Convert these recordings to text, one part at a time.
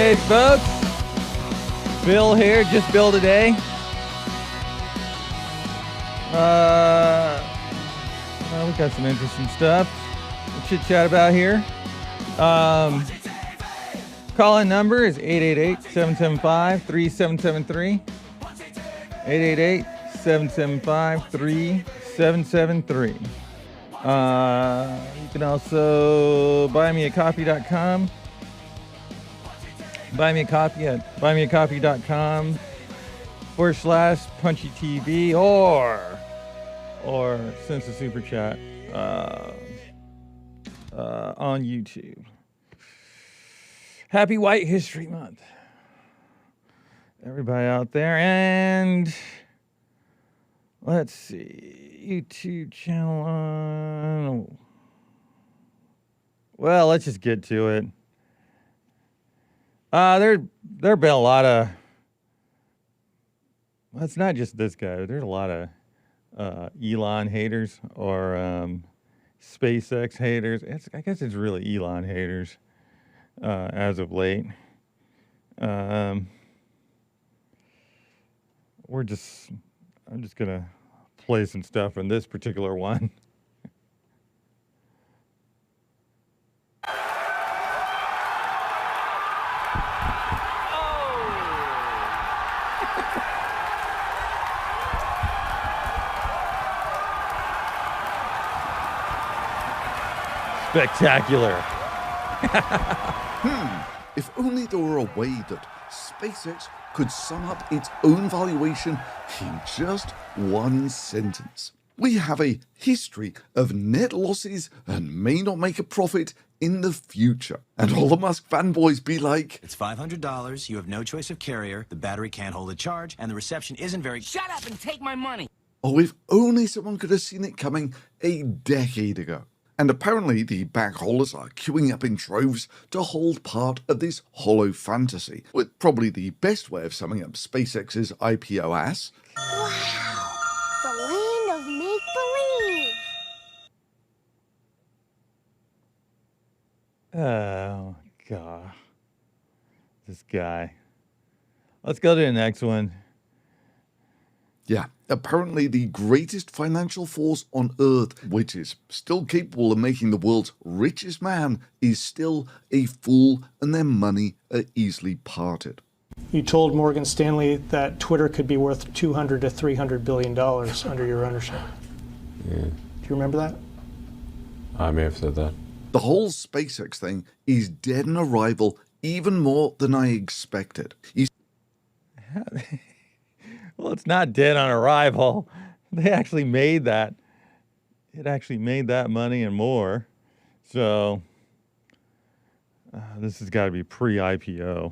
Hey folks, Bill here, just Bill today. Well, we got some interesting stuff to chit chat about here. Call-in number is 888-775-3773. 888-775-3773. You can also buymeacoffee.com. Buy me a copy at buymeacoffee.com/Punchie TV or send a super chat on YouTube. Happy White History Month, everybody out there. And let's see, YouTube channel on. Well, let's just get to it. There have been a lot of, well, it's not just this guy. There's a lot of Elon haters or SpaceX haters. I guess it's really Elon haters as of late. I'm just gonna play some stuff from this particular one. Spectacular. If only there were a way that SpaceX could sum up its own valuation in just one sentence. We have a history of net losses and may not make a profit in the future. And all the Musk fanboys be like, it's $500, you have no choice of carrier, the battery can't hold a charge, and the reception isn't very— Shut up and take my money! oh, if only someone could have seen it coming a decade ago. And apparently the backhaulers are queuing up in droves to hold part of this hollow fantasy, with probably the best way of summing up SpaceX's IPO as, wow, the land of make-believe. Oh, God. This guy. Let's go to the next one. yeah, apparently the greatest financial force on Earth, which is still capable of making the world's richest man, is still a fool and their money are easily parted. You told Morgan Stanley that Twitter could be worth $200 to $300 billion under your ownership. Yeah. Do you remember that? I may have said that. The whole SpaceX thing is dead on arrival even more than I expected. Well, it's not dead on arrival. They actually made that. It actually made that money and more. So this has got to be pre-IPO.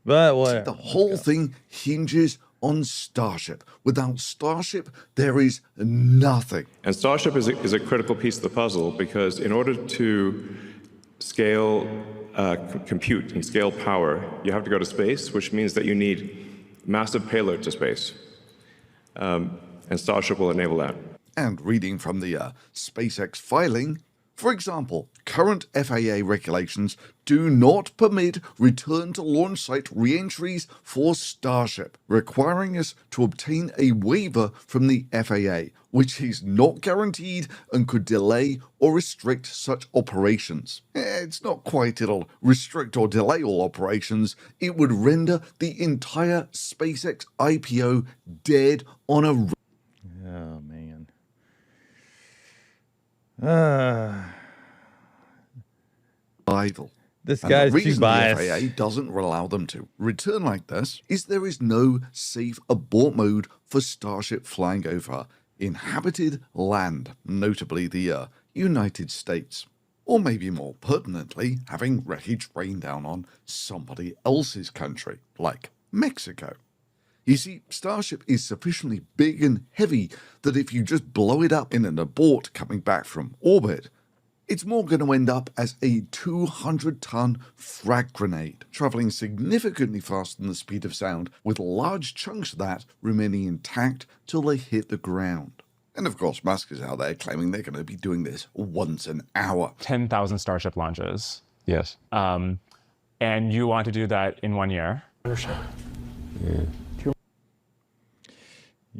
But what? The whole thing hinges on Starship. Without Starship, there is nothing. And Starship is a critical piece of the puzzle because in order to scale compute and scale power, you have to go to space, which means that you need massive payload to space. And Starship will enable that. And reading from the SpaceX filing, for example, current FAA regulations do not permit return to launch site re-entries for Starship, requiring us to obtain a waiver from the FAA, which is not guaranteed and could delay or restrict such operations. It's not quite it'll restrict or delay all operations, it would render the entire SpaceX IPO dead on a... Oh, man. Idle. This And guy's the too reason biased. the FAA doesn't allow them to return like this is there is no safe abort mode for Starship flying over inhabited land, notably the United States. Or maybe more pertinently, having wreckage rain down on somebody else's country, like Mexico. You see, Starship is sufficiently big and heavy that if you just blow it up in an abort coming back from orbit, it's more going to end up as a 200-ton frag grenade, traveling significantly faster than the speed of sound, with large chunks of that remaining intact till they hit the ground. And of course, Musk is out there claiming they're going to be doing this once an hour. 10,000 Starship launches. Yes. and you want to do that in 1 year.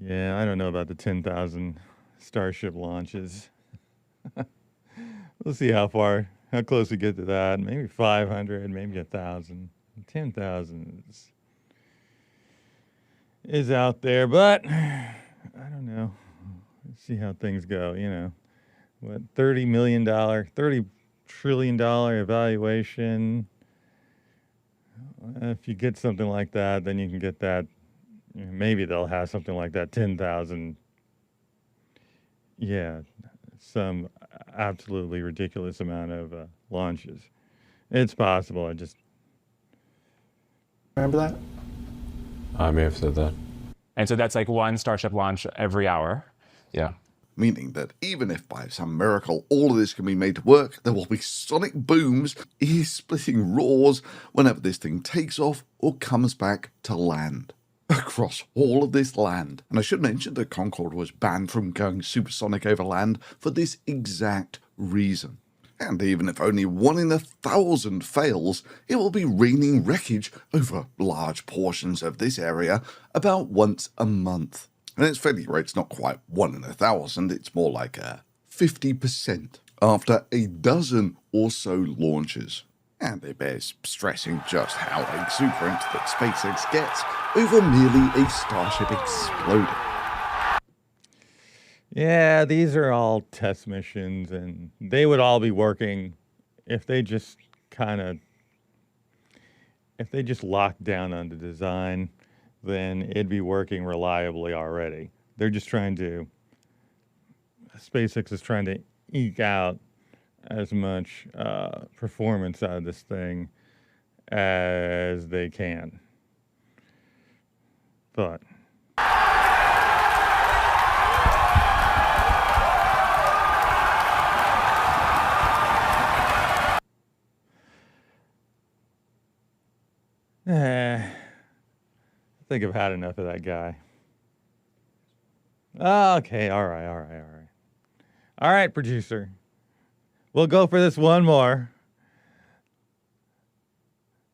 Yeah, I don't know about the 10,000 Starship launches. We'll see how close we get to that. Maybe 500, maybe 1,000. 10,000 is out there, but I don't know. Let's see how things go, you know. What, $30 trillion evaluation. If you get something like that, then you can get that. Maybe they'll have something like that, 10,000. Yeah, some absolutely ridiculous amount of launches. It's possible. I just Remember that? I may have said that. And so that's like one Starship launch every hour. Yeah. Meaning that even if by some miracle all of this can be made to work, there will be sonic booms, ear-splitting roars whenever this thing takes off or comes back to land. Across all of this land. And I should mention that Concorde was banned from going supersonic over land for this exact reason. And even if only 1 in 1,000 fails, it will be raining wreckage over large portions of this area about once a month. And its failure rate's not quite 1 in 1,000, it's more like 50% after a dozen or so launches. And it bears stressing just how exuberant that SpaceX gets over merely a Starship exploding. Yeah, these are all test missions, and they would all be working if they just locked down on the design, then it'd be working reliably already. SpaceX is trying to eke out as much performance out of this thing as they can. But I think I've had enough of that guy. Okay, all right. All right, producer. We'll go for this one more.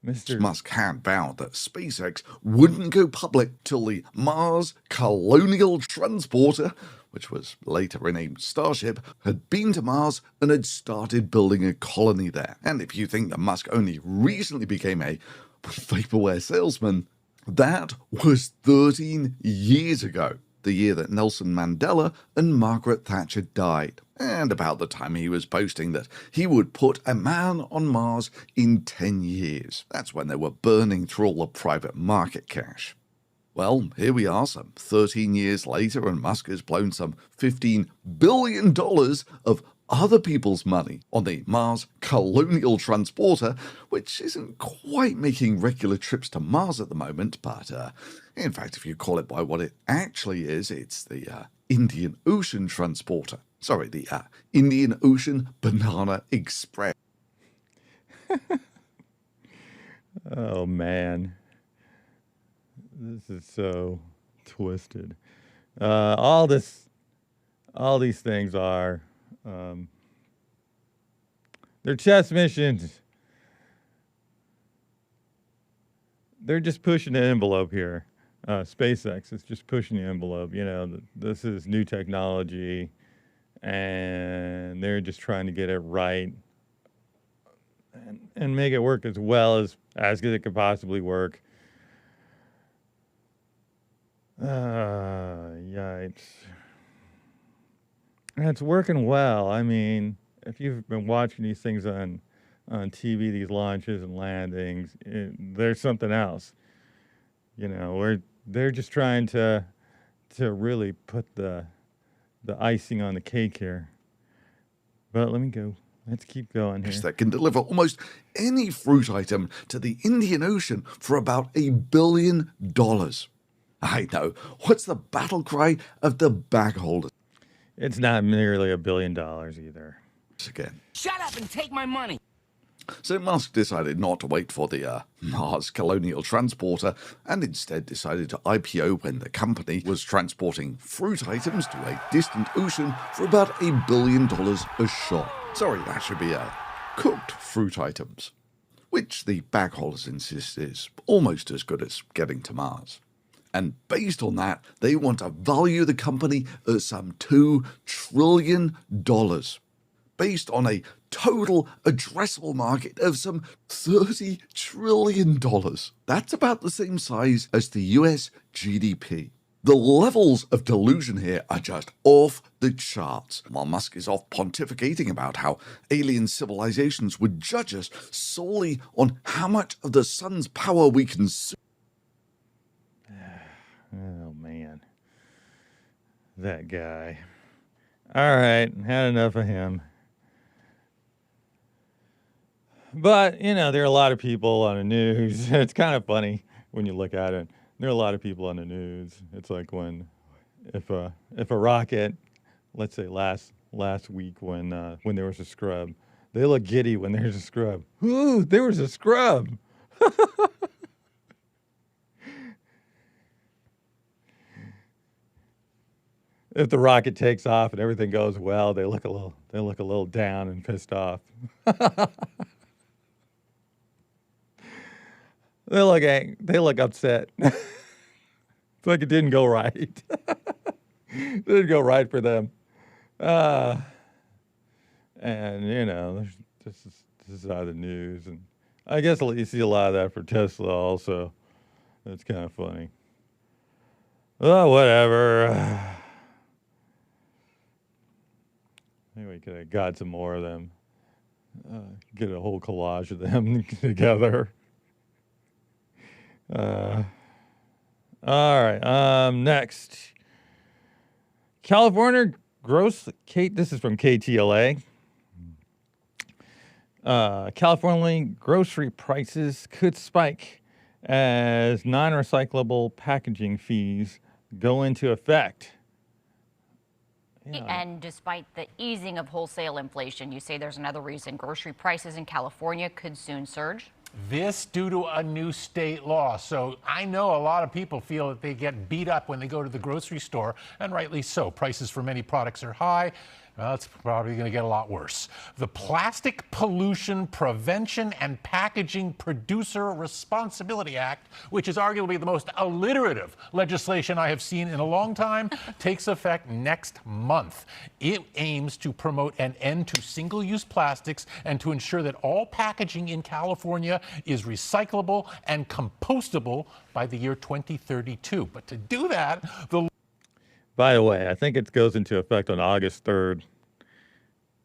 Mr. Musk had vowed that SpaceX wouldn't go public till the Mars Colonial Transporter, which was later renamed Starship, had been to Mars and had started building a colony there. And if you think that Musk only recently became a vaporware salesman, that was 13 years ago, the year that Nelson Mandela and Margaret Thatcher died, and about the time he was boasting that he would put a man on Mars in 10 years. That's when they were burning through all the private market cash. Well, here we are some 13 years later, and Musk has blown some $15 billion of other people's money on the Mars Colonial Transporter, which isn't quite making regular trips to Mars at the moment, but in fact, if you call it by what it actually is, it's the Indian Ocean Transporter. Sorry, the Indian Ocean Banana Express. Oh, man. This is so twisted. All these things are... they're test missions. They're just pushing the envelope here. SpaceX is just pushing the envelope. You know, this is new technology, and they're just trying to get it right and make it work as well as it could possibly work. Yikes. And it's working well. I mean, if you've been watching these things on TV, these launches and landings, there's something else. You know, they're just trying to really put the icing on the cake here. But let me go. Let's keep going here. That can deliver almost any fruit item to the Indian Ocean for about $1 billion. I know. What's the battle cry of the bag holders? It's not nearly $1 billion either. Again. Shut up and take my money. So Musk decided not to wait for the Mars Colonial Transporter and instead decided to IPO when the company was transporting fruit items to a distant ocean for about $1 billion a shot. Sorry, that should be cooked fruit items. which the bagholders insist is almost as good as getting to Mars. And based on that, they want to value the company at some $2 trillion, based on a total addressable market of some $30 trillion. That's about the same size as the US GDP. The levels of delusion here are just off the charts. While Musk is off pontificating about how alien civilizations would judge us solely on how much of the sun's power we consume. Oh, man. That guy. All right, had enough of him. But, you know, there are a lot of people on the news. It's kind of funny when you look at it. There are a lot of people on the news. It's like if a rocket, let's say last week when there was a scrub, they look giddy when there's a scrub. Ooh, there was a scrub. If the rocket takes off and everything goes well, they look a little down and pissed off. They look upset. It's like it didn't go right. It didn't go right for them. And you know, this is out of the news, and I guess you see a lot of that for Tesla also. That's kind of funny. Oh, whatever. Maybe we could have got some more of them. Get a whole collage of them together. All right. Next. California this is from KTLA. California grocery prices could spike as non-recyclable packaging fees go into effect. Yeah. And despite the easing of wholesale inflation, you say there's another reason grocery prices in California could soon surge? This due to a new state law. So I know a lot of people feel that they get beat up when they go to the grocery store, and rightly so. Prices for many products are high. Well, it's probably going to get a lot worse. The Plastic Pollution Prevention and Packaging Producer Responsibility Act, which is arguably the most alliterative legislation I have seen in a long time, takes effect next month. It aims to promote an end to single-use plastics and to ensure that all packaging in California is recyclable and compostable by the year 2032. But to do that, by the way, I think it goes into effect on August 3rd.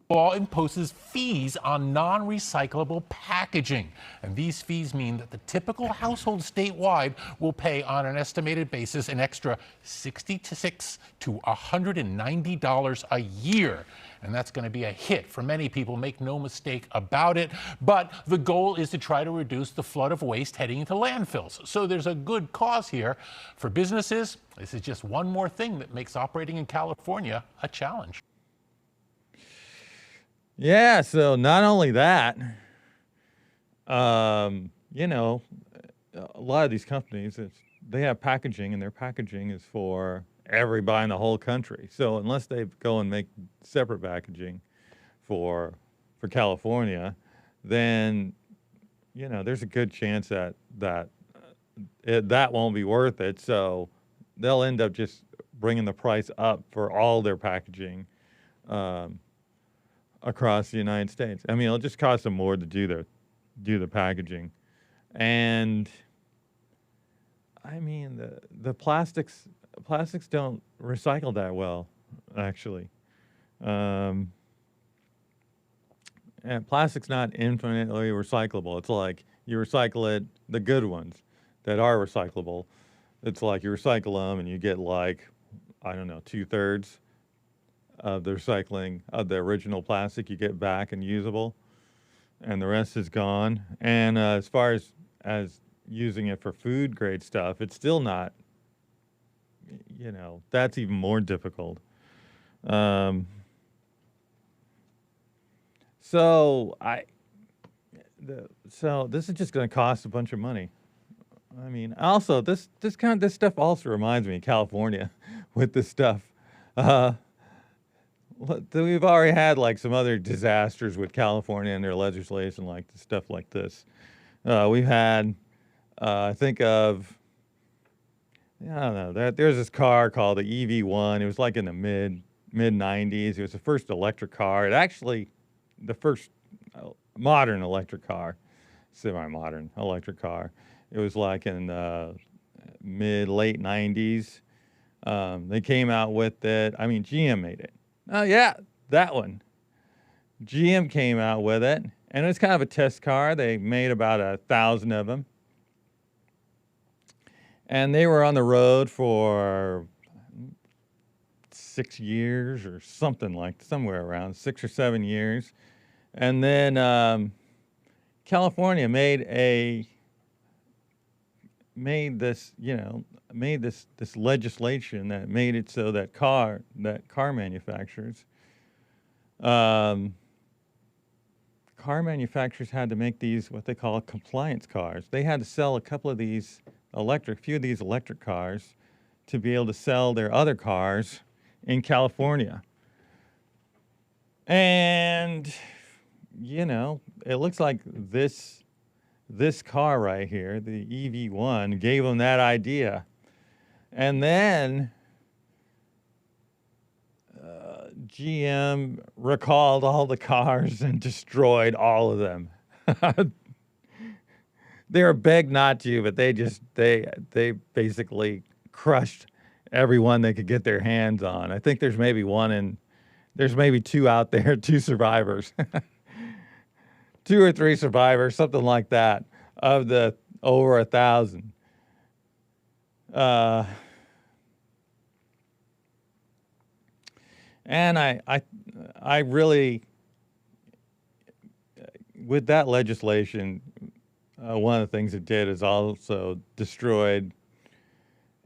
Law imposes fees on non-recyclable packaging. And these fees mean that the typical household statewide will pay on an estimated basis an extra $66 to $190 a year. And that's going to be a hit for many people, make no mistake about it. But the goal is to try to reduce the flood of waste heading into landfills. So there's a good cause here. For businesses, this is just one more thing that makes operating in California a challenge. Yeah, so not only that, you know, a lot of these companies, they have packaging, and their packaging is for everybody in the whole country. So unless they go and make separate packaging for California, then, you know, there's a good chance that won't be worth it. So they'll end up just bringing the price up for all their packaging across the United States. I mean, it'll just cost them more to do the packaging. And I mean, the plastics don't recycle that well, actually. And plastic's not infinitely recyclable. It's like you recycle it, the good ones that are recyclable. It's like you recycle them and you get like, I don't know, 2/3 of the recycling of the original plastic you get back and usable, and the rest is gone. And as far as using it for food grade stuff, it's still not, you know, that's even more difficult. So this is just going to cost a bunch of money. I mean, also this stuff also reminds me of California with this stuff. We've already had like some other disasters with California and their legislation, like stuff like this. We've had, I think of, I don't know, there's this car called the EV1. It was like in the mid 90s. It was the first electric car. It actually, the first modern electric car, semi-modern electric car. It was like in late 90s. They came out with it. I mean, GM made it. Oh yeah, that one. GM came out with it, and it was kind of a test car. They made about 1,000 of them. And they were on the road for 6 years or something like, somewhere around 6 or 7 years. And then California made this legislation that made it so that car manufacturers had to make these what they call compliance cars. They had to sell a couple of these few of these electric cars to be able to sell their other cars in California. And it looks like this car right here, the EV1, gave them that idea. And then GM recalled all the cars and destroyed all of them. They were begged not to, but they basically crushed everyone they could get their hands on. I think there's maybe there's maybe two out there, two survivors. 2 or 3 survivors, something like that, of the over 1,000. And I really, with that legislation, one of the things it did is also destroyed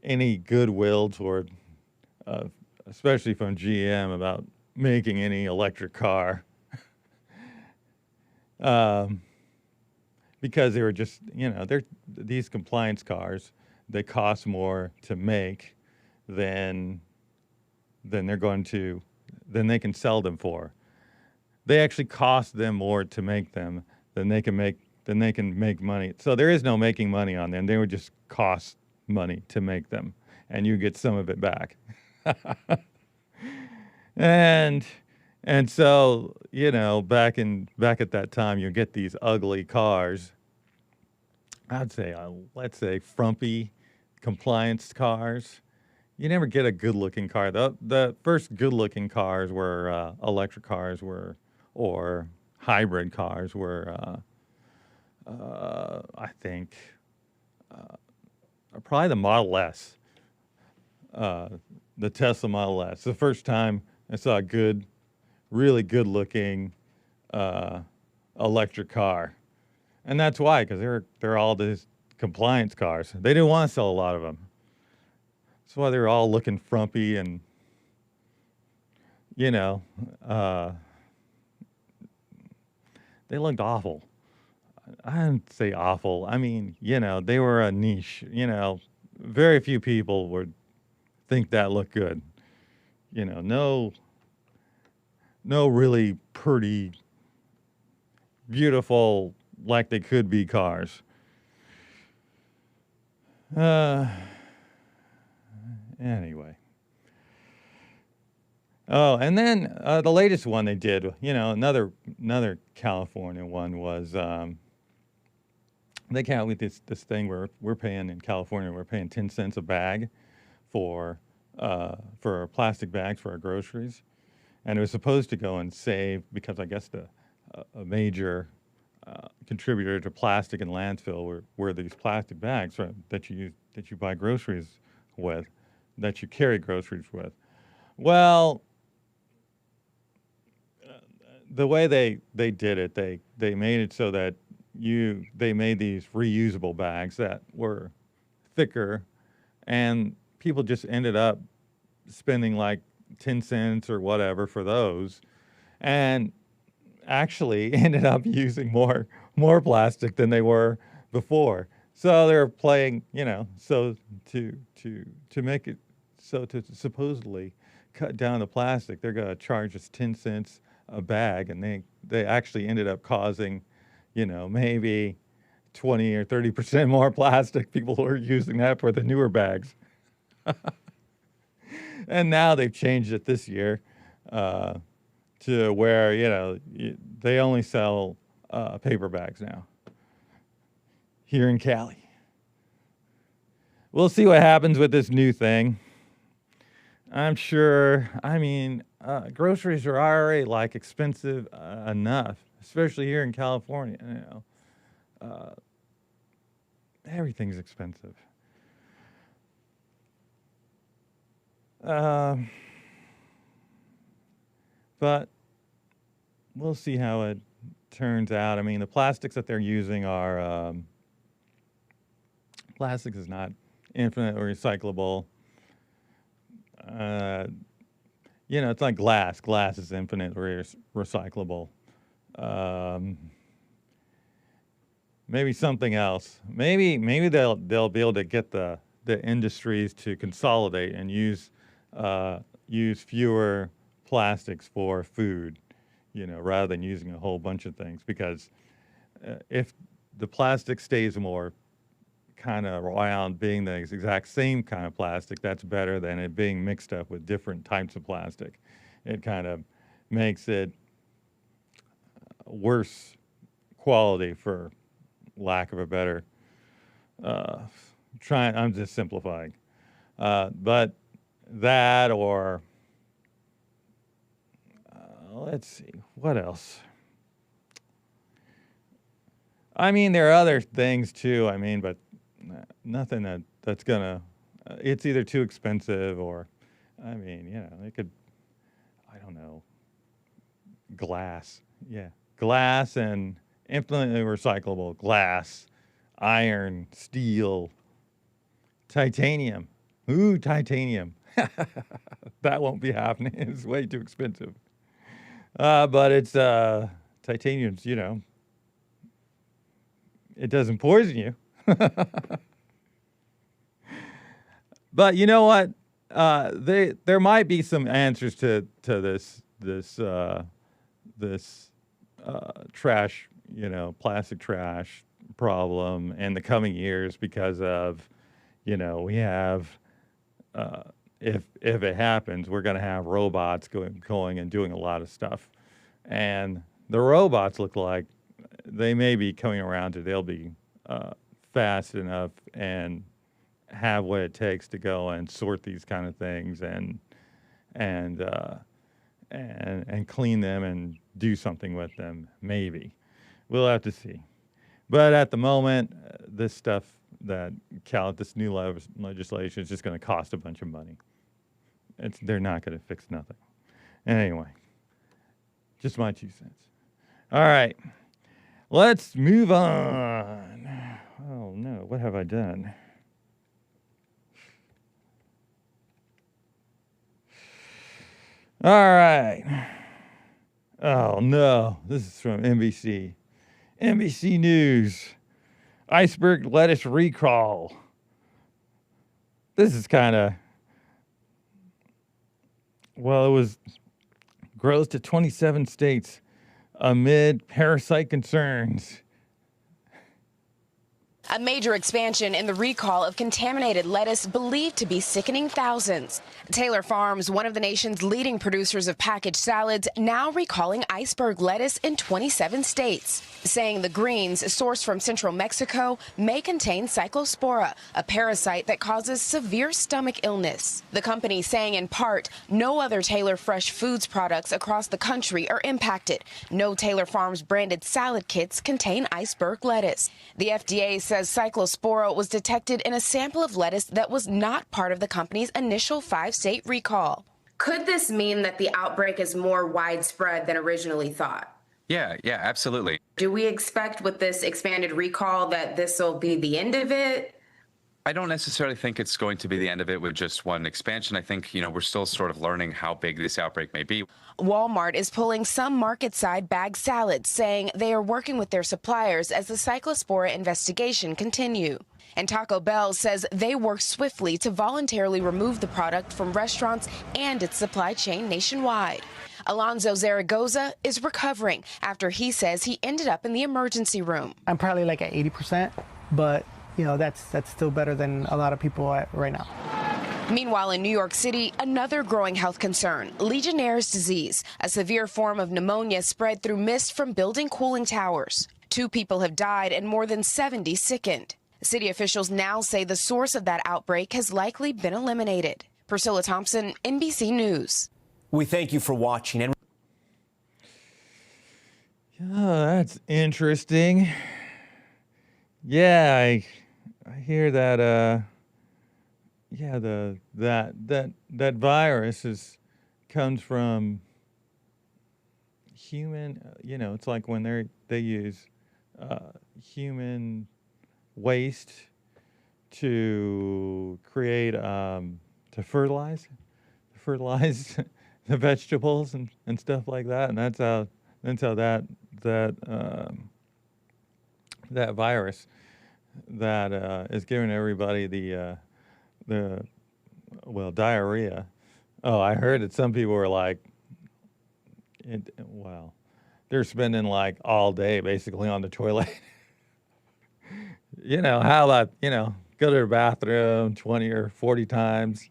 any goodwill toward, especially from GM, about making any electric car. Because they were just, these compliance cars, they cost more to make than they can sell them for. They actually cost them more to make them than they can make money. So there is no making money on them. They would just cost money to make them, and you get some of it back. And so, back at that time, you get these ugly cars. I'd say, let's say, frumpy compliance cars. You never get a good-looking car. The first good-looking cars were electric cars, or hybrid cars were, I think, probably the Model S, the Tesla Model S. The first time I saw a really good-looking electric car, and that's why, because they're all these compliance cars. They didn't want to sell a lot of them. That's why they were all looking frumpy and, they looked awful. I didn't say awful. I mean, they were a niche. Very few people would think that looked good. No really pretty, beautiful, like they could be cars. Anyway. Oh, and then the latest one they did, another California one was, they came out with this thing where we're paying in California, we're paying 10 cents a bag for plastic bags for our groceries. And it was supposed to go and save, because I guess a major contributor to plastic in landfill were these plastic bags that you buy groceries with, that you carry groceries with. Well, the way they did it, they made it so that they made these reusable bags that were thicker, and people just ended up spending like 10 cents or whatever for those, and actually ended up using more plastic than they were before. So they're playing, so to make it, so to supposedly cut down the plastic, they're going to charge us 10 cents a bag, and they actually ended up causing, maybe 20 or 30% more plastic. People are using that for the newer bags. And now they've changed it this year to where, they only sell paper bags now here in Cali. We'll see what happens with this new thing. I'm sure, groceries are already like expensive enough, especially here in California. Everything's expensive. But we'll see how it turns out. I mean, the plastics that they're using are, plastics is not infinitely recyclable. It's like glass. Glass is infinitely recyclable. Maybe something else. Maybe they'll be able to get the industries to consolidate and use fewer plastics for food, rather than using a whole bunch of things. Because if the plastic stays more kind of around being the exact same kind of plastic, that's better than it being mixed up with different types of plastic. It kind of makes it worse quality, for lack of a better I'm just simplifying. But that, or let's see, what else? There are other things too, but nothing that's gonna, it's either too expensive or, they could, I don't know, glass. Yeah, glass and infinitely recyclable glass, iron, steel, titanium. Ooh, titanium. That won't be happening. It's way too expensive. But it's, titanium's, it doesn't poison you. But you know what? There might be some answers to this trash, plastic trash problem in the coming years, because of, we have, if it happens, we're going to have robots going and doing a lot of stuff. And the robots look like they may be coming around they'll be fast enough and have what it takes to go and sort these kind of things and clean them and do something with them. Maybe. We'll have to see. But at the moment, this stuff this new legislation is just going to cost a bunch of money. They're not going to fix nothing. Anyway, just my 2 cents. All right, let's move on. Oh no, what have I done? All right. Oh no, this is from NBC. NBC News. Iceberg lettuce recall. This is kind of, it was grows to 27 states amid parasite concerns. A major expansion in the recall of contaminated lettuce believed to be sickening thousands. Taylor Farms, one of the nation's leading producers of packaged salads, now recalling Iceberg lettuce in 27 states, saying the greens sourced from central Mexico may contain cyclospora, a parasite that causes severe stomach illness. The company saying in part, no other Taylor Fresh Foods products across the country are impacted. No Taylor Farms branded salad kits contain Iceberg lettuce. The FDA says cyclospora was detected in a sample of lettuce that was not part of the company's initial 5-state recall. Could this mean that the outbreak is more widespread than originally thought? Yeah, absolutely. Do we expect with this expanded recall that this will be the end of it? I don't necessarily think it's going to be the end of it with just one expansion. I think, we're still sort of learning how big this outbreak may be. Walmart is pulling some market-side bagged salads, saying they are working with their suppliers as the cyclospora investigation continue. And Taco Bell says they worked swiftly to voluntarily remove the product from restaurants and its supply chain nationwide. Alonzo Zaragoza is recovering after he says he ended up in the emergency room. I'm probably like at 80%, but you know, that's still better than a lot of people at right now. Meanwhile, in New York City, another growing health concern, Legionnaire's disease, a severe form of pneumonia spread through mist from building cooling towers. 2 people have died and more than 70 sickened. City officials now say the source of that outbreak has likely been eliminated. Priscilla Thompson, NBC News. We thank you for watching. And oh, that's interesting. Yeah, I hear that. Yeah, that virus comes from human. You know, it's like when they use human waste to create to fertilize the vegetables and stuff like that, and that's how that virus that is giving everybody the diarrhea. Oh, I heard that some people were like, they're spending like all day basically on the toilet. You know, how about, go to the bathroom 20 or 40 times.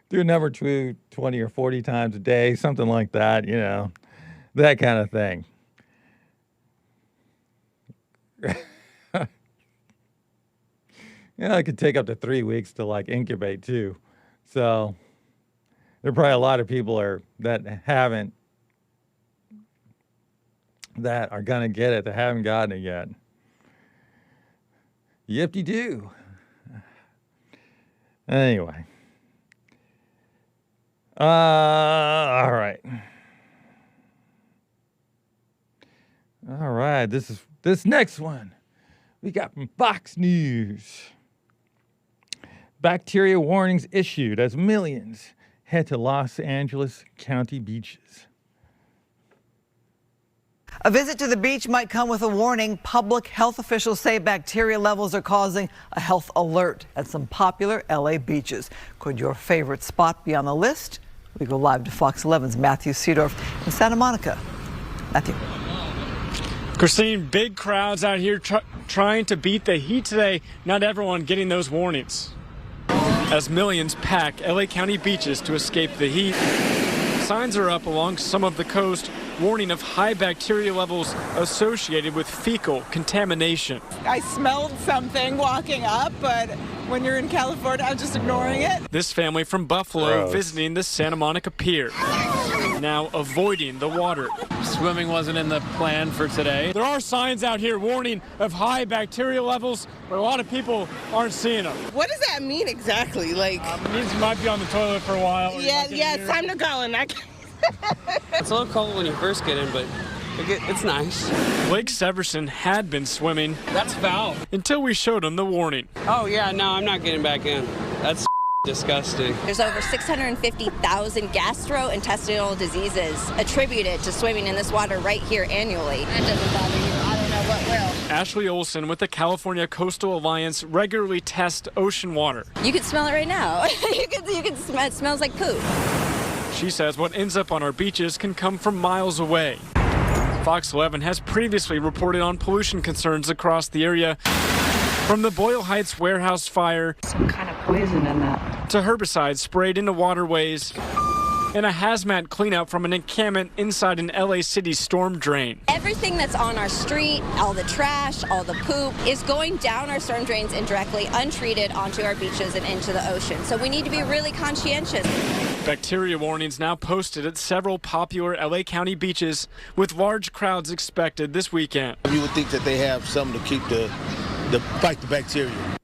Do number 2 20 or 40 times a day, something like that, that kind of thing. It could take up to 3 weeks to like incubate too. So there are probably a lot of people that are gonna get it that haven't gotten it yet. Yip-de-doo. Anyway. All right. All right. This next one we got from Fox News. Bacteria warnings issued as millions head to Los Angeles County beaches. A visit to the beach might come with a warning. Public health officials say bacteria levels are causing a health alert at some popular LA beaches. Could your favorite spot be on the list? We go live to Fox 11's Matthew Seedorf in Santa Monica. Matthew. Christine, big crowds out here trying to beat the heat today. Not everyone getting those warnings. As millions pack LA County beaches to escape the heat, signs are up along some of the coast warning of high bacteria levels associated with fecal contamination. I smelled something walking up, but when you're in California, I'm just ignoring it. This family from Buffalo visiting the Santa Monica Pier, now avoiding the water. Swimming wasn't in the plan for today. There are signs out here warning of high bacteria levels, but a lot of people aren't seeing them. What does that mean exactly? Like, it means you might be on the toilet for a while. Yeah, it's time to go. And it's a little cold when you first get in, but it's nice. Blake Severson had been swimming. That's foul. Until we showed him the warning. Oh, yeah, no, I'm not getting back in. That's disgusting. There's over 650,000 gastrointestinal diseases attributed to swimming in this water right here annually. That doesn't bother you. I don't know what will. Ashley Olson with the California Coastal Alliance regularly tests ocean water. You can smell it right now. you can smell it. Smells like poop. She says what ends up on our beaches can come from miles away. Fox 11 has previously reported on pollution concerns across the area, from the Boyle Heights warehouse fire, some kind of poison in that, to herbicides sprayed into waterways, and a hazmat cleanup from an encampment inside an LA City storm drain. Everything that's on our street, all the trash, all the poop, is going down our storm drains and directly untreated onto our beaches and into the ocean. So we need to be really conscientious. Bacteria warnings now posted at several popular LA County beaches, with large crowds expected this weekend. You would think that they have something to keep fight the bacteria.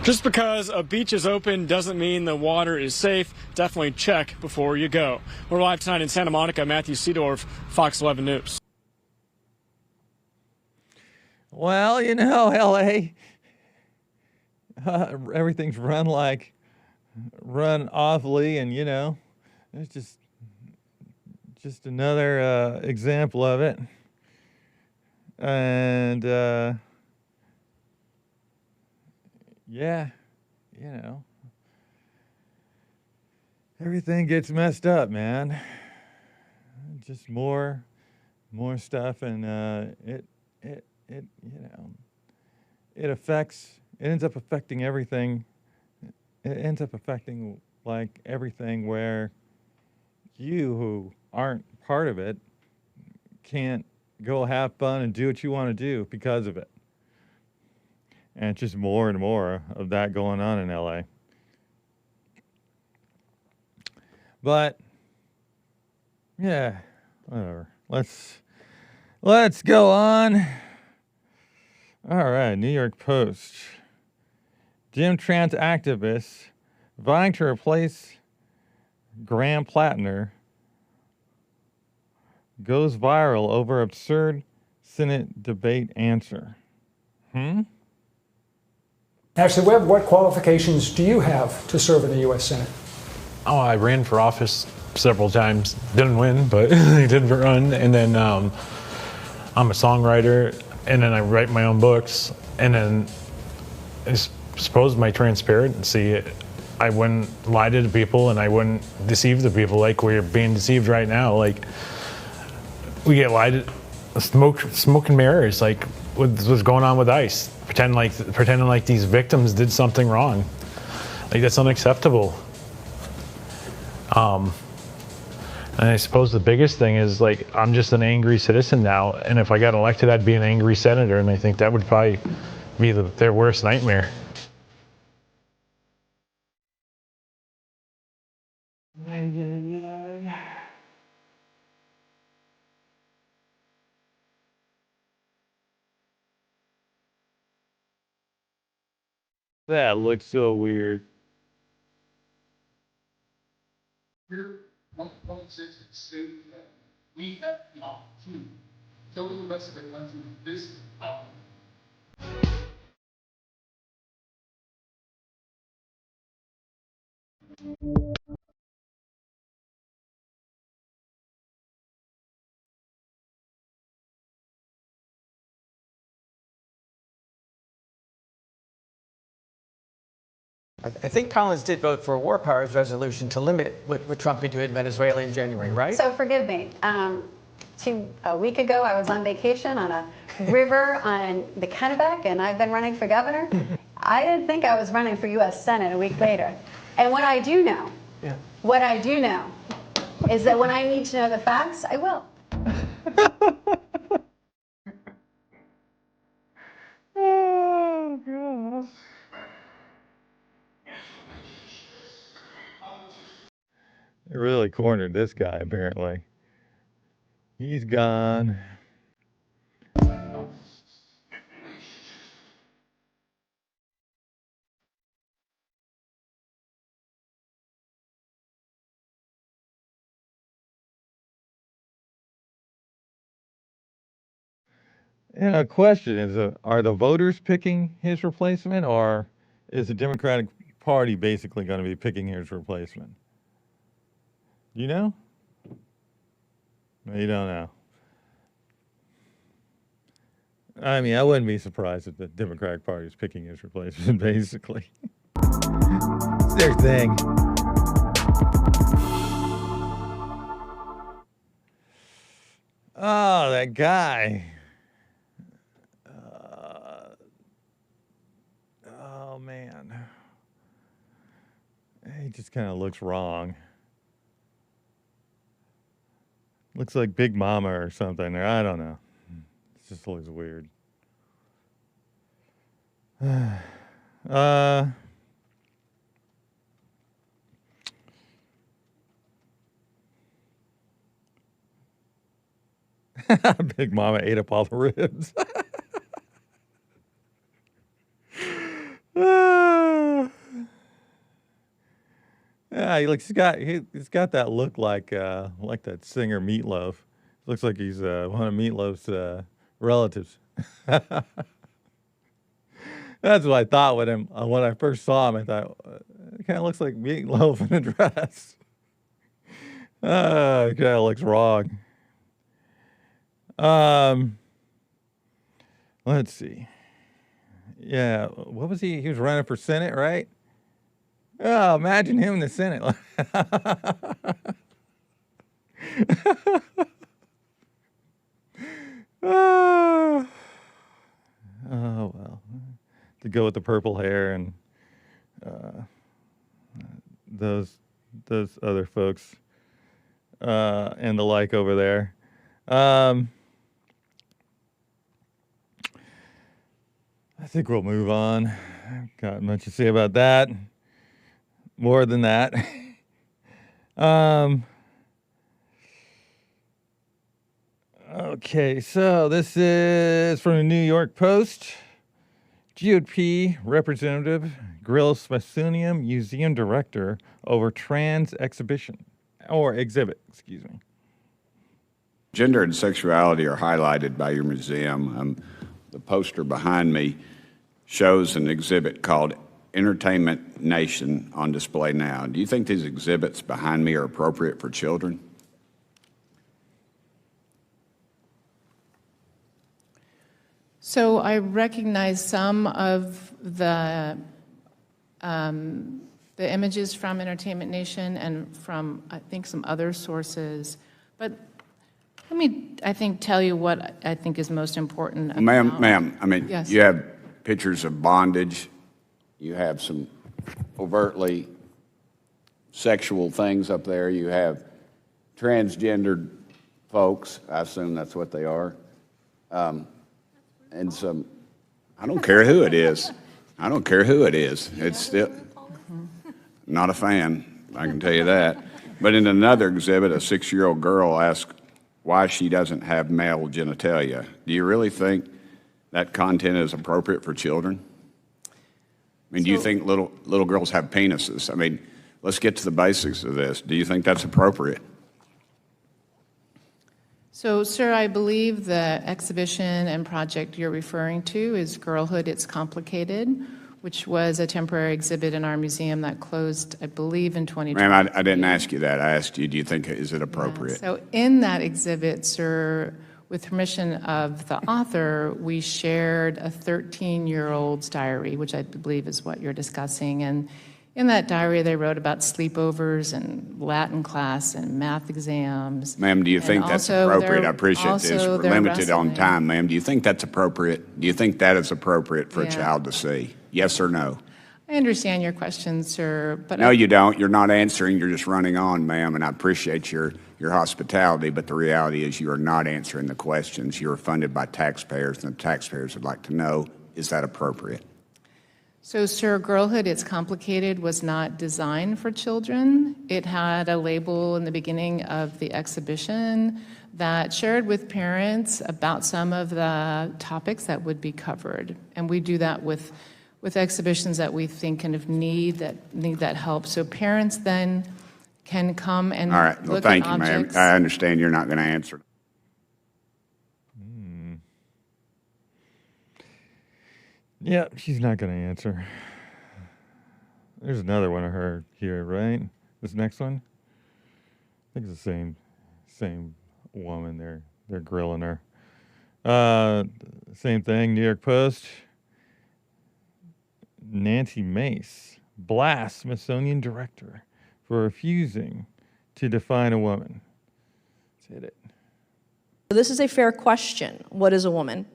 Just because a beach is open doesn't mean the water is safe. Definitely check before you go. We're live tonight in Santa Monica. Matthew Seedorf, Fox 11 News. Well, LA, everything's run awfully, and it's just another example of it. And yeah, everything gets messed up, man. Just more stuff, and it ends up affecting everything. It ends up affecting like everything where you who aren't part of it can't go have fun and do what you want to do because of it. And it's just more and more of that going on in LA. But yeah, whatever. Let's go on. All right, New York Post. Gym trans activists vying to replace Graham Plattner goes viral over absurd Senate debate answer. Ashley Webb, what qualifications do you have to serve in the U.S. Senate? Oh, I ran for office several times. Didn't win, but I did run. And then I'm a songwriter, and then I write my own books. And then I suppose my transparency, I wouldn't lie to the people, and I wouldn't deceive the people like we're being deceived right now. Like, we get lied to, smoke and mirrors, like what's going on with ICE, pretending like these victims did something wrong. Like, that's unacceptable. And I suppose the biggest thing is, like, I'm just an angry citizen now, and if I got elected, I'd be an angry senator, and I think that would probably be their worst nightmare. That looks so weird. I think Collins did vote for a war powers resolution to limit what Trump could do in Venezuela in January, right? So forgive me. A week ago, I was on vacation on a river on the Kennebec, and I've been running for governor. I didn't think I was running for U.S. Senate a week later. And what I do know is that when I need to know the facts, I will. Oh, God. They really cornered this guy, apparently. He's gone. And a question is, are the voters picking his replacement, or is the Democratic Party basically going to be picking his replacement? You know? No, you don't know. I mean, I wouldn't be surprised if the Democratic Party is picking his replacement, basically. It's their thing. Oh, that guy. Oh, man. He just kind of looks wrong. Looks like Big Mama or something. Or I don't know. It just looks weird. Big Mama ate up all the ribs. Yeah, he's got that look like that singer Meatloaf. Looks like he's one of Meatloaf's relatives. That's what I thought with him when I first saw him. I thought it kind of looks like Meatloaf in a dress. It kind of looks wrong. Let's see. Yeah, what was he? He was running for Senate, right? Oh, imagine him in the Senate. Oh, well. To go with the purple hair and those other folks and the like over there. I think we'll move on. Got much to say about that. More than that. Okay, so this is from the New York Post. GOP representative grills Smithsonian Museum director over trans exhibition or exhibit, excuse me. Gender and sexuality are highlighted by your museum. The poster behind me shows an exhibit called Entertainment Nation on display now. Do you think these exhibits behind me are appropriate for children? So I recognize some of the images from Entertainment Nation and from, I think, some other sources. But let me, I think, tell you what I think is most important. Well, ma'am, I mean, yes. You have pictures of bondage. You have some overtly sexual things up there. You have transgendered folks. I assume that's what they are. And some, I don't care who it is. I don't care who it is. It's still not a fan, I can tell you that. But in another exhibit, a 6-year-old girl asked why she doesn't have male genitalia. Do you really think that content is appropriate for children? I mean, do you think little girls have penises? I mean, let's get to the basics of this. Do you think that's appropriate? So, sir, I believe the exhibition and project you're referring to is Girlhood, It's Complicated, which was a temporary exhibit in our museum that closed, I believe, in 2020. Ma'am, I didn't ask you that. I asked you, do you think, is it appropriate? Yeah. So in that exhibit, sir, with permission of the author, we shared a 13-year-old's diary, which I believe is what you're discussing. And in that diary, they wrote about sleepovers and Latin class and math exams. Ma'am, do you think that's appropriate? I appreciate this. We're limited on time, ma'am. Do you think that's appropriate? Do you think that is appropriate for a child to see? Yes or no? I understand your question, sir, but no, you don't. You're not answering. You're just running on, ma'am, and I appreciate your hospitality, but the reality is you are not answering the questions. You are funded by taxpayers, and the taxpayers would like to know, is that appropriate? So, sir, Girlhood, It's Complicated was not designed for children. It had a label in the beginning of the exhibition that shared with parents about some of the topics that would be covered. And we do that with exhibitions that we think kind of need that help. So parents then can come and all right. Well, look thank at you, ma'am. objects. I understand you're not going to answer. Yeah, she's not going to answer. There's another one of her here, right? This next one? I think it's the same woman. They're grilling her. Same thing, New York Post. Nancy Mace blasts Smithsonian director for refusing to define a woman. Let's hit it. This is a fair question. What is a woman?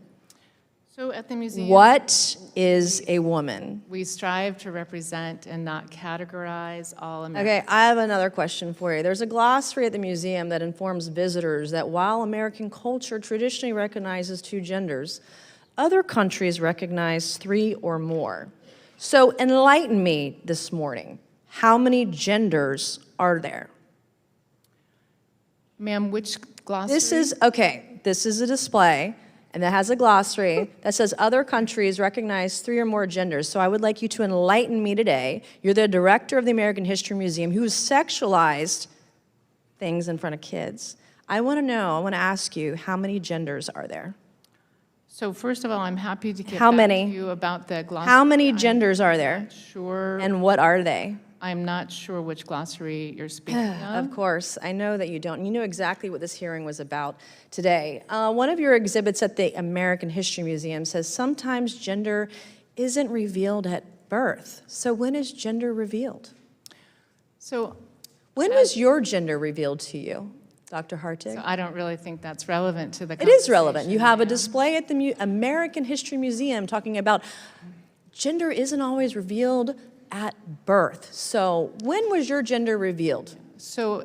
So at the museum, what is a woman? We strive to represent and not categorize all Americans. Okay, I have another question for you. There's a glossary at the museum that informs visitors that while American culture traditionally recognizes 2 genders, other countries recognize 3 or more. So enlighten me this morning. How many genders are there? Ma'am, which glossary? This is a display, and that has a glossary that says other countries recognize 3 or more genders. So I would like you to enlighten me today. You're the director of the American History Museum who's sexualized things in front of kids. I want to ask you, how many genders are there? So first of all, I'm happy to get How back many? to you about the glossary. How many genders are there? Sure. And what are they? I'm not sure which glossary you're speaking of. Of course, I know that you don't. You know exactly what this hearing was about today. One of your exhibits at the American History Museum says sometimes gender isn't revealed at birth. So when is gender revealed? So when was your gender revealed to you, Dr. Hartig? So I don't really think that's relevant to the It is relevant. conversation, You have a yeah. display at the American History Museum talking about gender isn't always revealed at birth. So when was your gender revealed? So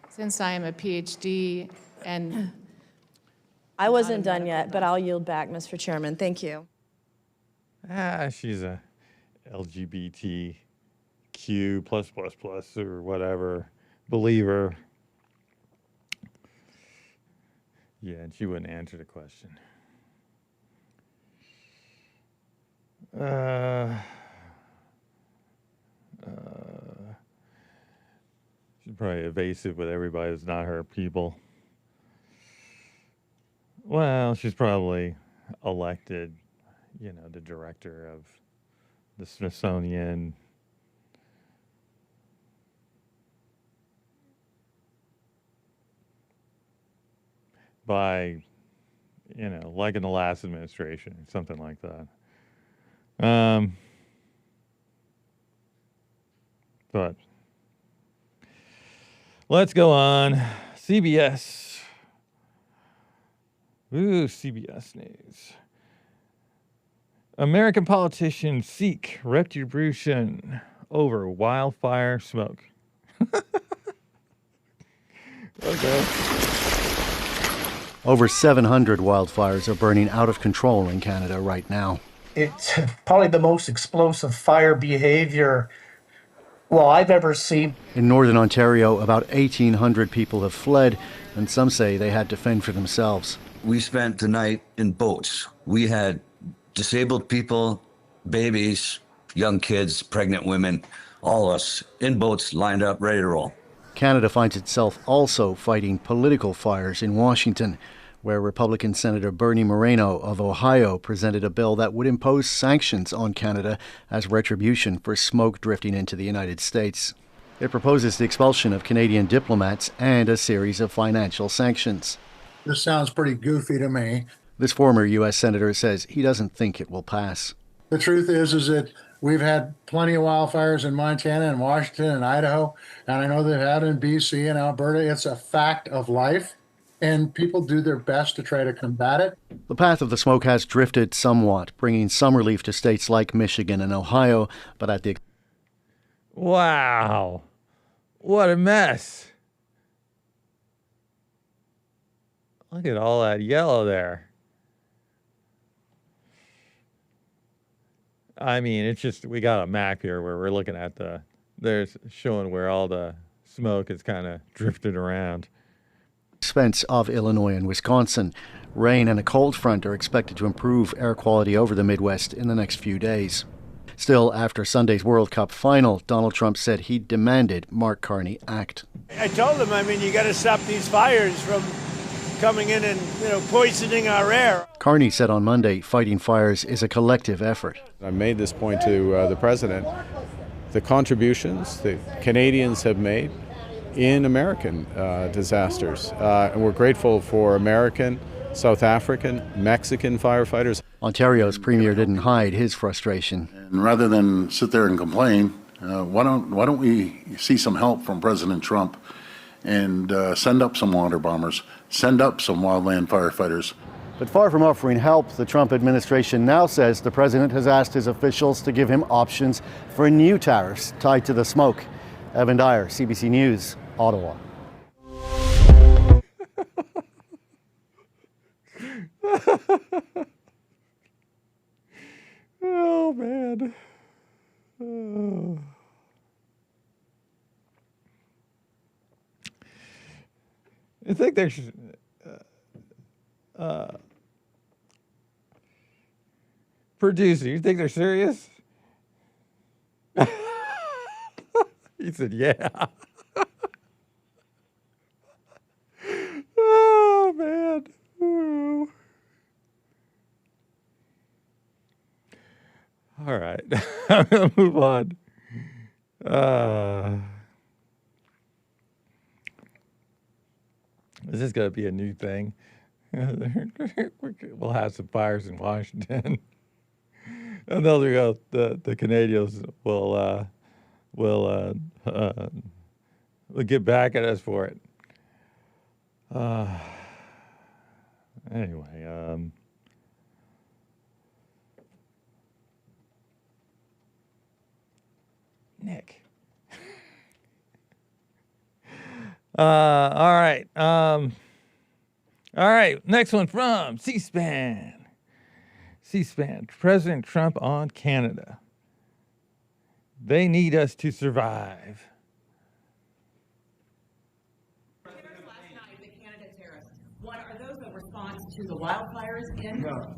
since I am a PhD and I wasn't done yet, but I'll yield back, Mr. Chairman. Thank you. She's a LGBTQ or whatever believer. Yeah, and she wouldn't answer the question. She's probably evasive with everybody that's not her people. Well, she's probably elected, the director of the Smithsonian. By, like in the last administration, something like that. But let's go on. CBS. Ooh, CBS News. American politicians seek retribution over wildfire smoke. Okay. Over 700 wildfires are burning out of control in Canada right now. It's probably the most explosive fire behavior, I've ever seen. In northern Ontario, about 1,800 people have fled, and some say they had to fend for themselves. We spent the night in boats. We had disabled people, babies, young kids, pregnant women, all of us in boats lined up, ready to roll. Canada finds itself also fighting political fires in Washington, where Republican Senator Bernie Moreno of Ohio presented a bill that would impose sanctions on Canada as retribution for smoke drifting into the United States. It proposes the expulsion of Canadian diplomats and a series of financial sanctions. This sounds pretty goofy to me. This former U.S. Senator says he doesn't think it will pass. The truth is that we've had plenty of wildfires in Montana and Washington and Idaho, and I know they've had in BC and Alberta. It's a fact of life, and people do their best to try to combat it. The path of the smoke has drifted somewhat, bringing some relief to states like Michigan and Ohio, but at the... Wow. What a mess. Look at all that yellow there. I mean, it's just, we got a map here where we're looking at there's showing where all the smoke is kind of drifted around. Expense of Illinois and Wisconsin. Rain and a cold front are expected to improve air quality over the Midwest in the next few days. Still, after Sunday's World Cup final, Donald Trump said he demanded Mark Carney act. I told him, you got to stop these fires from coming in and, poisoning our air. Carney said on Monday fighting fires is a collective effort. I made this point to the president. The contributions that Canadians have made in American disasters. And we're grateful for American, South African, Mexican firefighters. Ontario's premier didn't hide his frustration. And rather than sit there and complain, why don't we see some help from President Trump and send up some water bombers, send up some wildland firefighters. But far from offering help, the Trump administration now says the president has asked his officials to give him options for new tariffs tied to the smoke. Evan Dyer, CBC News, Ottawa. Oh, man. Oh. I think there's producer, you think they're serious? He said, yeah. Oh, man. Ooh. All right. I'm going to move on. This is going to be a new thing. We'll have some fires in Washington. And they'll go. The Canadians will get back at us for it. Anyway, Nick. All right. All right. Next one from C-SPAN. C-SPAN. President Trump on Canada. They need us to survive. What are those a response to the wildfires in? No.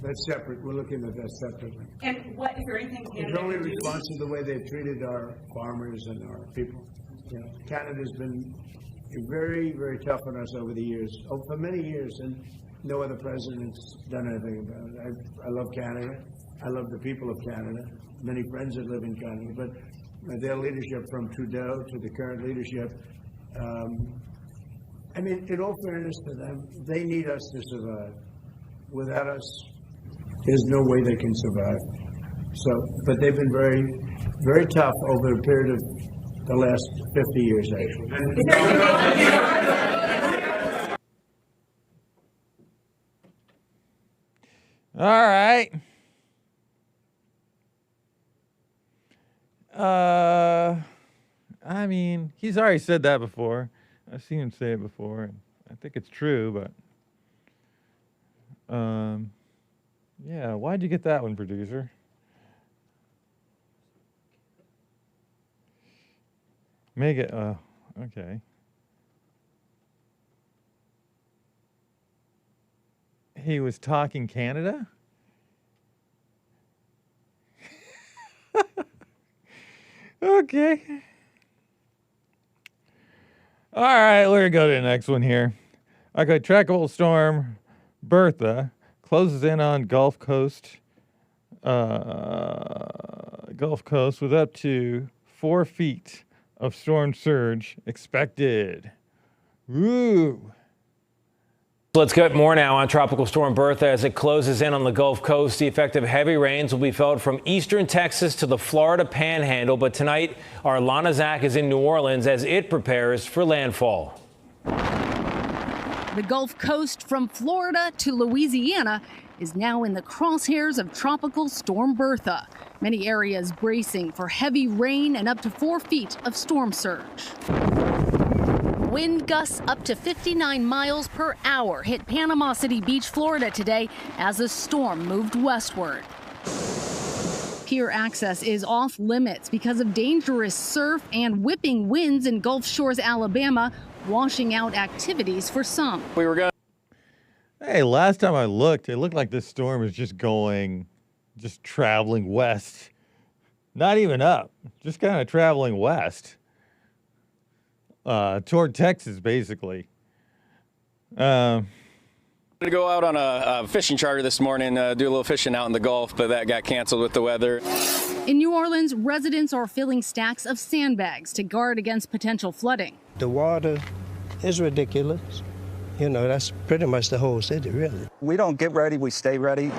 That's separate. We're looking at that separately. And what is there anything Canada It's only can do? response to the way they've treated our farmers and our people. You know, Canada's been very, very tough on us over the years, for many years, and no other president's done anything about it. I love Canada. I love the people of Canada. Many friends that live in Canada, but their leadership from Trudeau to the current leadership, I mean, in all fairness to them, they need us to survive. Without us, there's no way they can survive. So, but they've been very, very tough over a period of the last 50 years, actually. All right. I mean, he's already said that before. I've seen him say it before, and I think it's true, but yeah, why'd you get that one, producer? Make it, okay. He was talking Canada? Okay. All right, we're going to go to the next one here. Okay, tropical storm Bertha closes in on Gulf Coast with up to 4 feet of storm surge expected. Woo! Let's get more now on Tropical Storm Bertha as it closes in on the Gulf Coast. The effect of heavy rains will be felt from eastern Texas to the Florida Panhandle. But tonight, our Lana Zach is in New Orleans as it prepares for landfall. The Gulf Coast from Florida to Louisiana is now in the crosshairs of Tropical Storm Bertha. Many areas bracing for heavy rain and up to 4 feet of storm surge. Wind gusts up to 59 miles per hour hit Panama City Beach, Florida today as the storm moved westward. Pier access is off limits because of dangerous surf and whipping winds in Gulf Shores, Alabama, washing out activities for some. We were going. Hey, last time I looked, it looked like this storm was just traveling west. Not even up, just kind of traveling west. Toward Texas, basically. To go out on a fishing charter this morning, do a little fishing out in the Gulf, but that got canceled with the weather. In New Orleans, residents are filling stacks of sandbags to guard against potential flooding. The water is ridiculous. You know, that's pretty much the whole city, really. We don't get ready, we stay ready.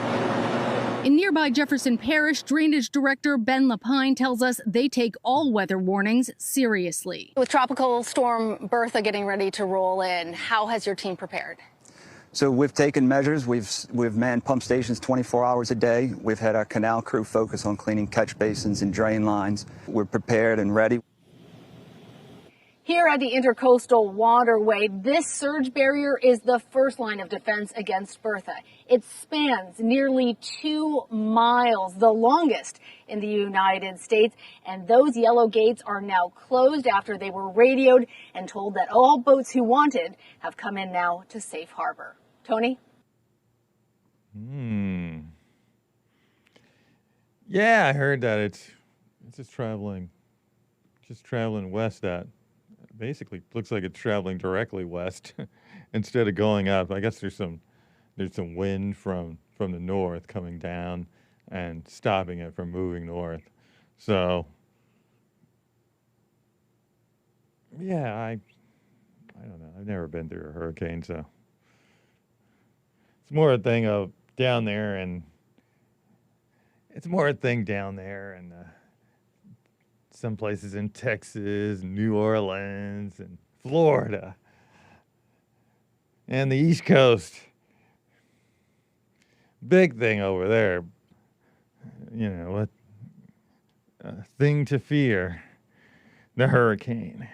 In nearby Jefferson Parish, Drainage Director Ben Lapine tells us they take all weather warnings seriously. With Tropical Storm Bertha getting ready to roll in, how has your team prepared? So we've taken measures. We've manned pump stations 24 hours a day. We've had our canal crew focus on cleaning catch basins and drain lines. We're prepared and ready. Here at the Intercoastal Waterway, this surge barrier is the first line of defense against Bertha. It spans nearly 2 miles, the longest in the United States, and those yellow gates are now closed after they were radioed and told that all boats who wanted have come in now to safe harbor. Tony? Yeah, I heard that it's just traveling west. That basically looks like it's traveling directly west instead of going up. I guess there's some wind from the north coming down and stopping it from moving north. So yeah, I don't know. I've never been through a hurricane, so it's more a thing of down there, and it's more a thing down there, and some places in Texas, New Orleans, and Florida, and the East Coast. Big thing over there. You know, what thing to fear, the hurricane.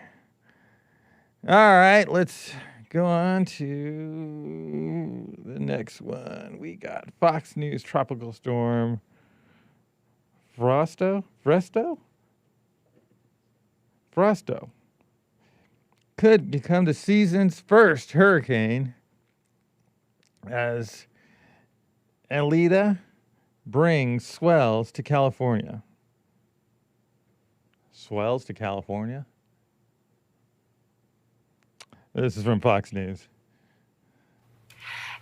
All right, let's go on to the next one. We got Fox News tropical storm Frosto could become the season's first hurricane as Elita brings swells to California. Swells to California? This is from Fox News.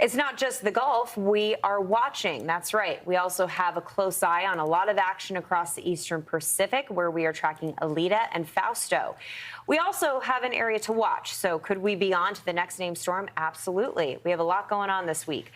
It's not just the Gulf. We are watching. That's right. We also have a close eye on a lot of action across the eastern Pacific, where we are tracking Elita and Fausto. We also have an area to watch. So could we be on to the next named storm? Absolutely. We have a lot going on this week.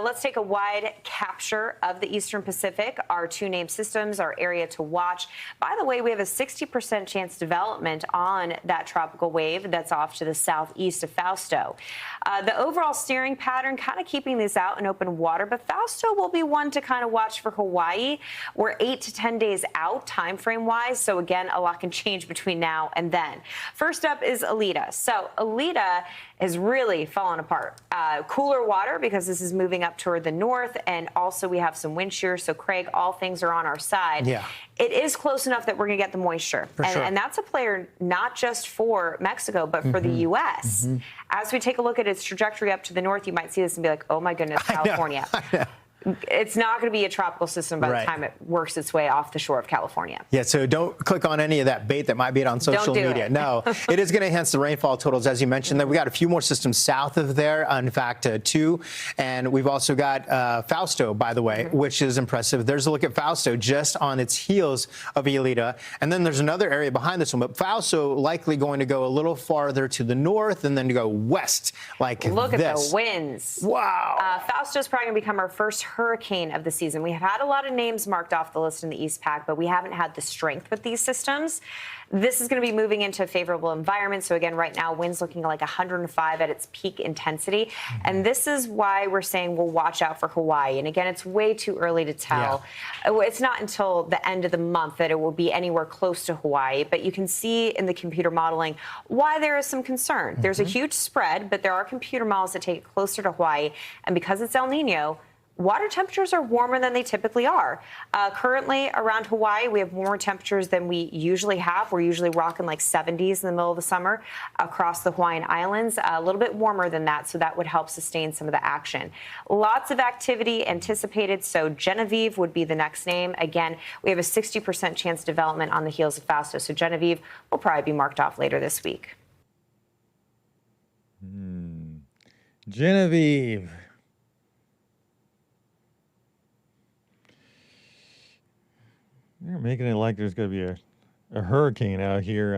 Let's take a wide capture of the eastern Pacific, our two named systems, our area to watch. By the way, we have a 60% chance development on that tropical wave that's off to the southeast of Fausto. The overall steering pattern kind of keeping these out in open water, but Fausto will be one to kind of watch for Hawaii. We're 8 to 10 days out time frame wise. So again, a lot can change between now and then. First up is Elita. So Elita is really falling apart. Cooler water because this is moving up toward the north, and also we have some wind shear. So Craig, all things are on our side. Yeah. It is close enough that we're going to get the moisture. And that's a player not just for Mexico, but for the U.S. As we take a look at its trajectory up to the north, you might see this and be like, oh, my goodness, California. I know. It's not going to be a tropical system by the time it works its way off the shore of California. Yeah, so don't click on any of that bait that might be on social media. No, it is going to enhance the rainfall totals, as you mentioned. Then we got a few more systems south of there, in fact, two. And we've also got Fausto, by the way, which is impressive. There's a look at Fausto just on its heels of Elita. And then there's another area behind this one. But Fausto likely going to go a little farther to the north and then to go west like Look this. at the winds. Wow. Fausto's probably going to become our first hurricane of the season. We have had a lot of names marked off the list in the East Pac, but we haven't had the strength with these systems. This is going to be moving into a favorable environment. So again, right now, winds looking like 105 at its peak intensity. And this is why we're saying we'll watch out for Hawaii. And again, it's way too early to tell. Yeah. It's not until the end of the month that it will be anywhere close to Hawaii. But you can see in the computer modeling why there is some concern. There's a huge spread, but there are computer models that take it closer to Hawaii. And because it's El Nino, water temperatures are warmer than they typically are. Currently around Hawaii, we have warmer temperatures than we usually have. We're usually rocking like 70s in the middle of the summer across the Hawaiian Islands, a little bit warmer than that, so that would help sustain some of the action. Lots of activity anticipated, so Genevieve would be the next name. Again, we have a 60% chance development on the heels of Fausto, so Genevieve will probably be marked off later this week. Genevieve. They're making it like there's going to be a hurricane out here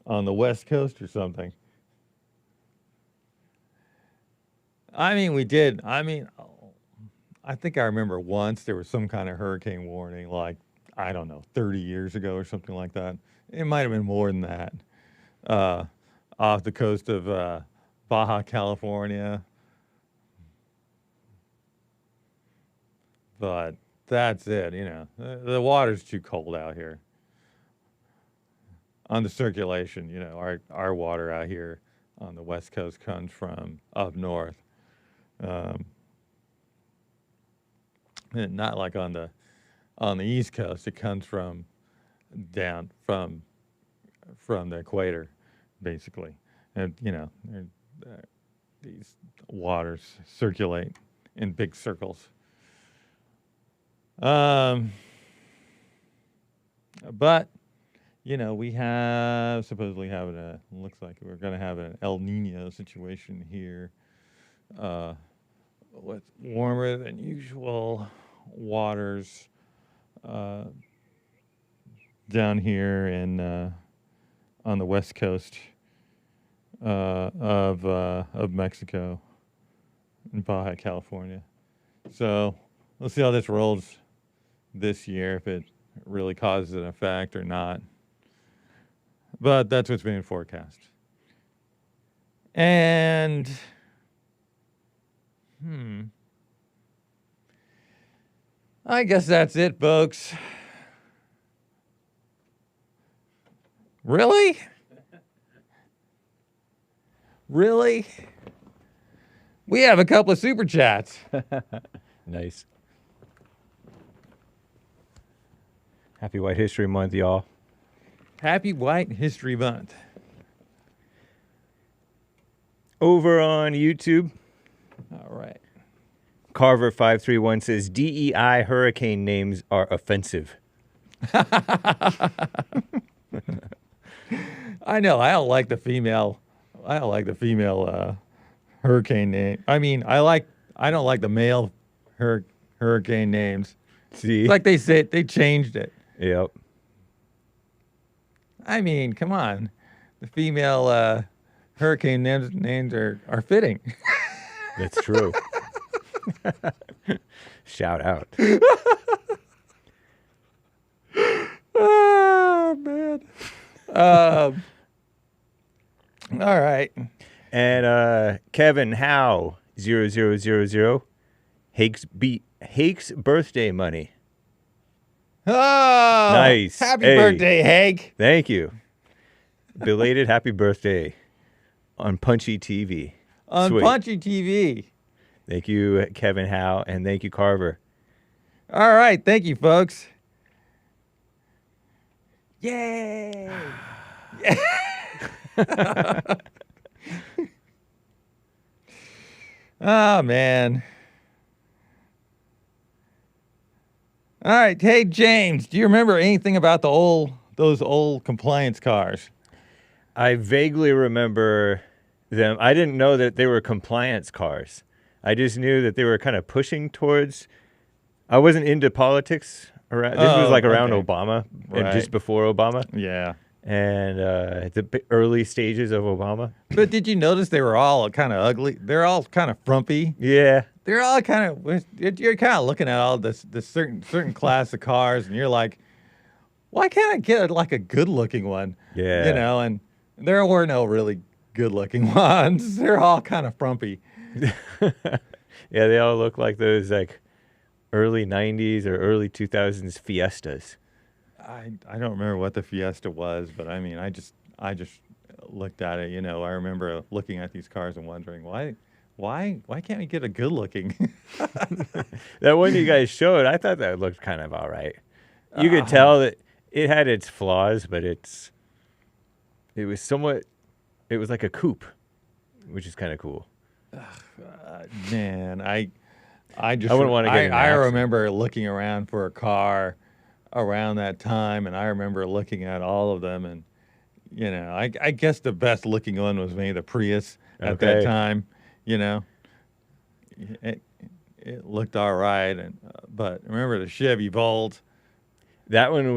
on the West Coast or something. I mean, we did. I mean, I think I remember once there was some kind of hurricane warning, like, I don't know, 30 years ago or something like that. It might have been more than that. Off the coast of Baja California. But that's it, you know. The water's too cold out here. On the circulation, you know, our water out here on the West Coast comes from up north. And not like on the East Coast. It comes from down from the equator, basically. And, you know, these waters circulate in big circles. But, you know, we have supposedly having looks like we're going to have an El Nino situation here. With warmer than usual waters down here on the west coast of Mexico in Baja California. So we'll see how this rolls this year, if it really causes an effect or not. But that's what's being forecast. And, I guess that's it, folks. Really? Really? We have a couple of super chats. Nice. Happy White History Month, y'all. Happy White History Month. Over on YouTube. All right. Carver531 says DEI hurricane names are offensive. I know. I don't like the female hurricane name. I mean, I don't like the male hurricane names. See? It's like they said they changed it. Yep. I mean, come on. The female hurricane names are fitting. That's true. Shout out. Oh, man. All right. And Kevin Howe 0000 Hake's birthday money. Oh, nice. Happy birthday, Hake. Thank you. Belated happy birthday on Punchie TV. On Sweet. Punchie TV. Thank you, Kevin Howe, and thank you, Carver. All right. Thank you, folks. Yay. Oh, man. All right. Hey, James, do you remember anything about those old compliance cars? I vaguely remember them. I didn't know that they were compliance cars. I just knew that they were kind of pushing towards. I wasn't into politics. This was like around Obama and just before Obama. Yeah. And the early stages of Obama. But did you notice they were all kind of ugly? They're all kind of frumpy. Yeah. They're all kind of. You're kind of looking at all this certain class of cars, and you're like, why can't I get like a good looking one? Yeah. You know, and there were no really good looking ones. They're all kind of frumpy. Yeah, they all look like those like early 90s or early 2000s Fiestas. I don't remember what the Fiesta was, but I mean, I just looked at it. You know, I remember looking at these cars and wondering why can't we get a good looking? That one you guys showed, I thought that looked kind of all right. You could tell that it had its flaws, but it was like a coupe, which is kind of cool. Man, I wouldn't want to get in an I accident. remember looking around for a car around that time, and I remember looking at all of them, and you know, I guess the best looking one was maybe the Prius at that time. You know, it looked all right, and but remember the Chevy Volt. That one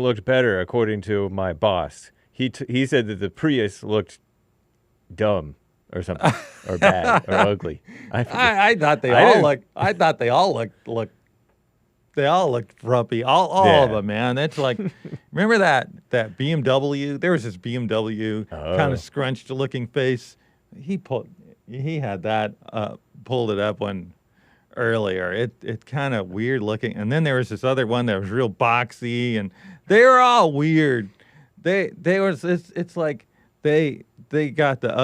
looked better according to my boss. He said that the Prius looked dumb or something or bad or ugly. I thought they all looked frumpy. All of them, man. That's like, remember that BMW? There was this BMW kind of scrunched looking face. He had that pulled it up one earlier. It's kind of weird looking. And then there was this other one that was real boxy, and they were all weird. It's like they got the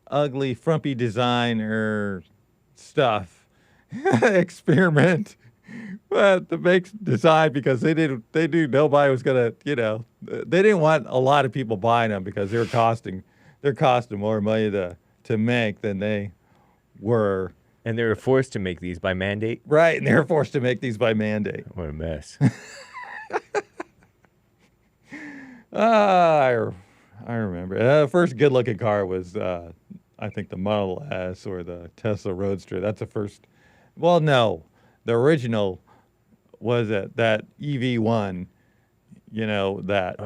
ugly frumpy designer stuff experiment. But the make design because they knew nobody was gonna, you know, they didn't want a lot of people buying them because they're costing more money to make than they were. And they were forced to make these by mandate. Right, and they were forced to make these by mandate. What a mess. I remember. The first good-looking car was, I think, the Model S or the Tesla Roadster. That's the first. Well, no. The original was that EV1, you know, that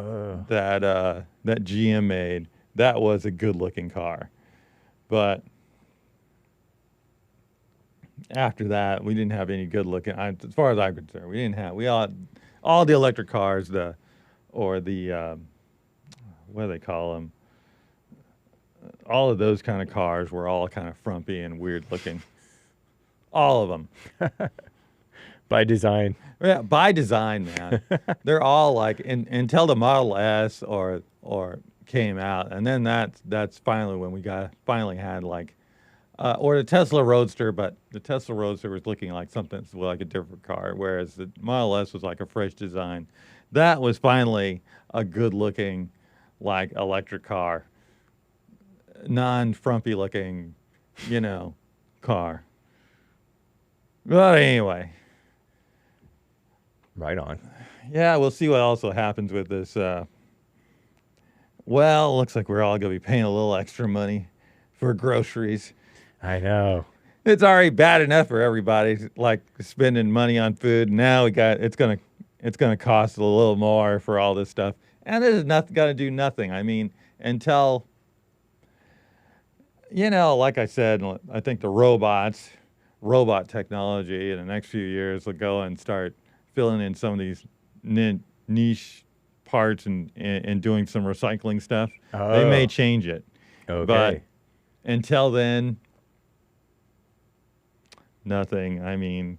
GM made. That was a good-looking car. But after that, we didn't have any good looking. As far as I'm concerned, we all the electric cars, what do they call them? All of those kind of cars were all kind of frumpy and weird looking. All of them. By design. Yeah, by design, man. They're all like until the Model S or came out, and then that's finally when we finally had like or the Tesla Roadster, but the Tesla Roadster was looking like something like a different car, whereas the Model S was like a fresh design. That was finally a good looking like electric car, non-frumpy looking, car. But anyway. Right on. Yeah, we'll see what also happens with this. Well, it looks like we're all going to be paying a little extra money for groceries. I know. It's already bad enough for everybody, like spending money on food. Now it's gonna cost a little more for all this stuff, and this is not going to do nothing. I mean, until like I said, I think the robot technology in the next few years will go and start filling in some of these niche parts and doing some recycling stuff. They may change it. Okay. But until then, nothing. I mean,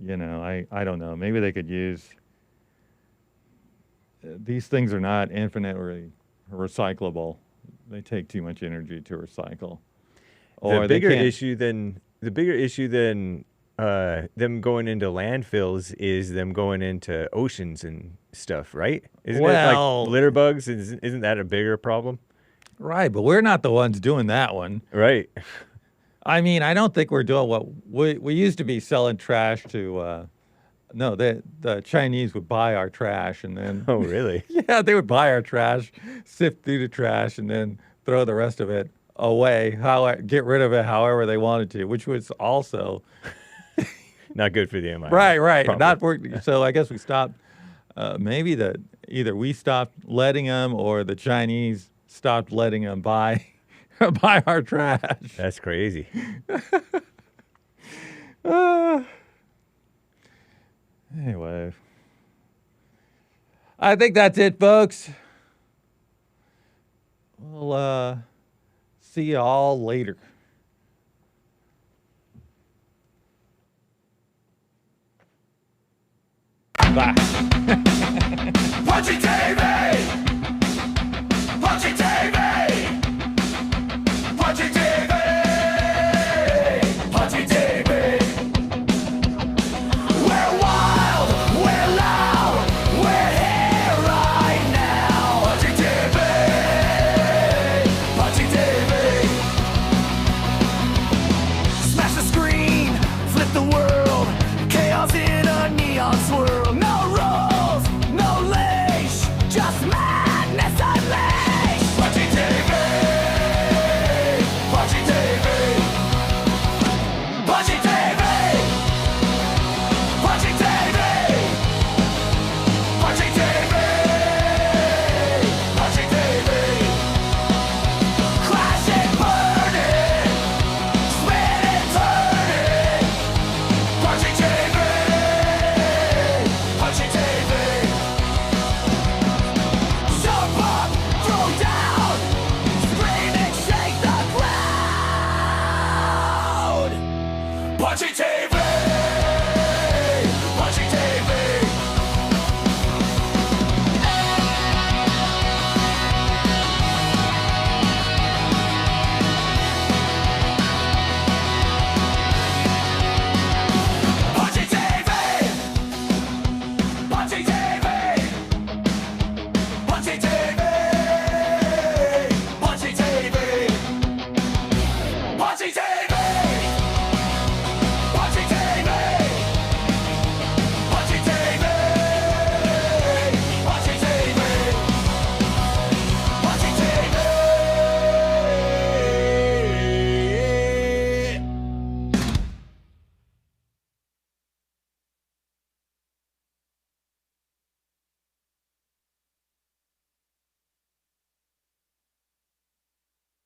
I don't know. Maybe they could use... These things are not infinitely recyclable. They take too much energy to recycle. Or The bigger issue than them going into landfills is them going into oceans and stuff, right? Isn't it like litter bugs? Isn't that a bigger problem? Right, but we're not the ones doing that one. Right. I mean, I don't think we're doing what we used to be selling trash to. No, the Chinese would buy our trash and then. Oh, really? Yeah, they would buy our trash, sift through the trash, and then throw the rest of it away. Get rid of it however they wanted to, which was also not good for the environment. Right. Probably. Not working. So I guess we stopped. Maybe either we stopped letting them or the Chinese stopped letting them buy our trash. That's crazy. Anyway, I think that's it, folks. We'll see you all later.